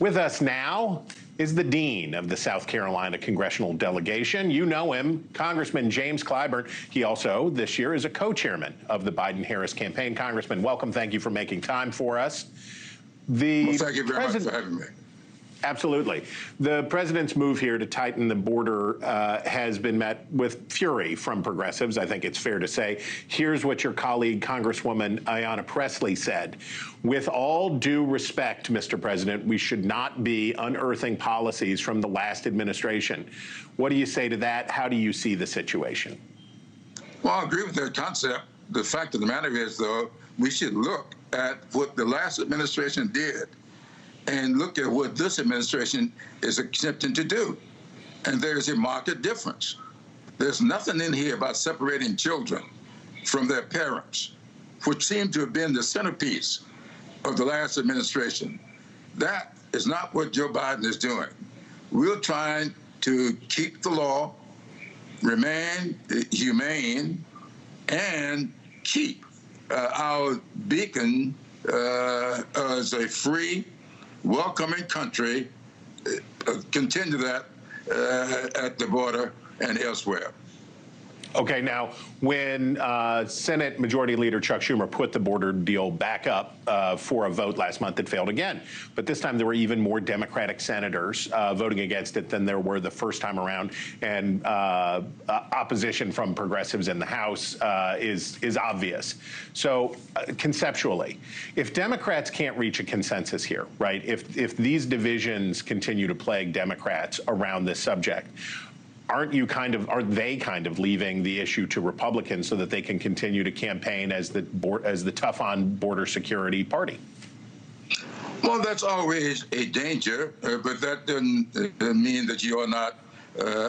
With us now is the dean of the South Carolina congressional delegation. You know him, Congressman James Clyburn. He also, this year, is a co-chairman of the Biden-Harris campaign. Congressman, welcome. Thank you for making time for us. Well, thank you very much for having me. Absolutely. The president's move here to tighten the border has been met with fury from progressives, I think it's fair to say. Here's what your colleague, Congresswoman Ayanna Pressley, said. With all due respect, Mr. President, we should not be unearthing policies from the last administration. What do you say to that? How do you see the situation? Well, I agree with that concept. The fact of the matter is, though, we should look at what the last administration did and look at what this administration is attempting to do. And there's a marked difference. There's nothing in here about separating children from their parents, which seemed to have been the centerpiece of the last administration. That is not what Joe Biden is doing. We're trying to keep the law, remain humane, and keep our beacon as a free, welcoming country, continue that at the border and elsewhere. Okay, now, when Senate Majority Leader Chuck Schumer put the border deal back up for a vote last month, it failed again. But this time there were even more Democratic senators voting against it than there were the first time around. And opposition from progressives in the House is obvious. So conceptually, if Democrats can't reach a consensus here, right, if these divisions continue to plague Democrats around this subject, aren't they kind of leaving the issue to Republicans so that they can continue to campaign as the tough on border security party? Well, that's always a danger, but that doesn't mean that you are not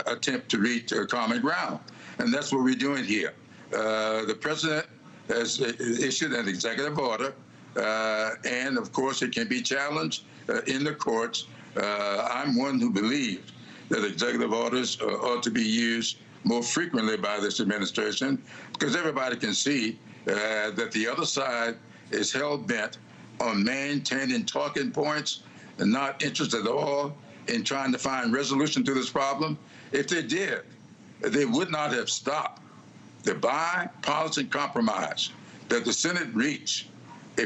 attempt to reach common ground. And that's what we're doing here. The president has issued an executive order, and of course it can be challenged in the courts. I'm one who believes that executive orders ought to be used more frequently by this administration, because everybody can see that the other side is hell-bent on maintaining talking points and not interested at all in trying to find resolution to this problem. If they did, they would not have stopped the bipartisan compromise that the Senate reached, a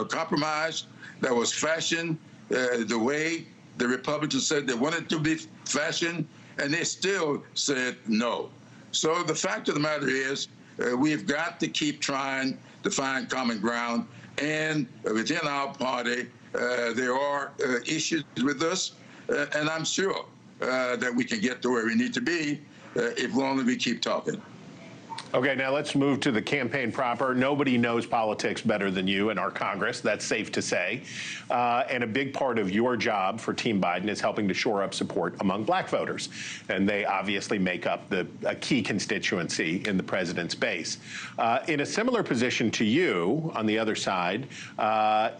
compromise that was fashioned the way the Republicans said they wanted to be fashioned, and they still said no. So the fact of the matter is, we've got to keep trying to find common ground. And within our party, there are issues with us, and I'm sure that we can get to where we need to be if only we keep talking. Okay, now let's move to the campaign proper. Nobody knows politics better than you in our Congress. That's safe to say. And a big part of your job for Team Biden is helping to shore up support among black voters. And they obviously make up a key constituency in the president's base. In a similar position to you, on the other side,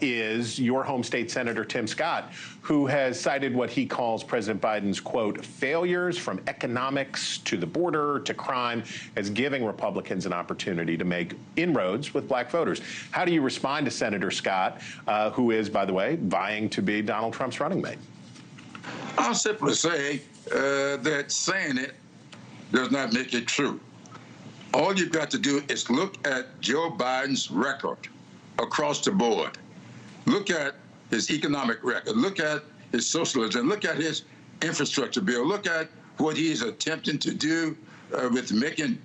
is your home state Senator Tim Scott, who has cited what he calls President Biden's, quote, failures from economics to the border to crime as giving Republicans an opportunity to make inroads with black voters. How do you respond to Senator Scott, who is, by the way, vying to be Donald Trump's running mate? I'll simply say that saying it does not make it true. All you've got to do is look at Joe Biden's record across the board. Look at his economic record. Look at his socialism. Look at his infrastructure bill. Look at what he's attempting to do with making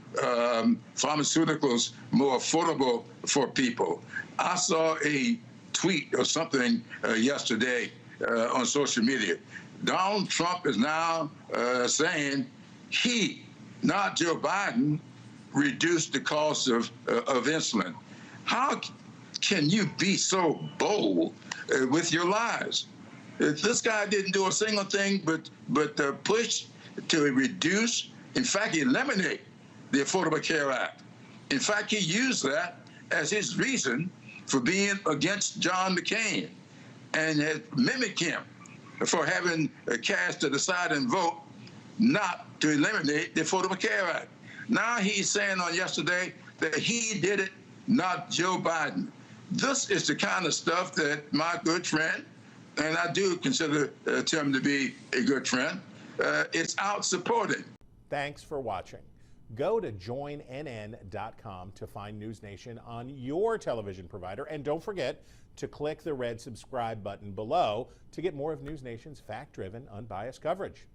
pharmaceuticals more affordable for people. I saw a tweet or something yesterday on social media. Donald Trump is now saying he, not Joe Biden, reduced the cost of insulin. How can you be so bold with your lies? This guy didn't do a single thing but push to reduce, in fact, eliminate the Affordable Care Act. In fact, he used that as his reason for being against John McCain and had mimicked him for having cast to decide and vote not to eliminate the Affordable Care Act. Now he's saying on yesterday that he did it, not Joe Biden. This is the kind of stuff that my good friend and I do consider Tim to be a good friend, it's out supporting. Thanks for watching. Go to joinnn.com to find NewsNation on your television provider. And don't forget to click the red subscribe button below to get more of NewsNation's fact-driven, unbiased coverage.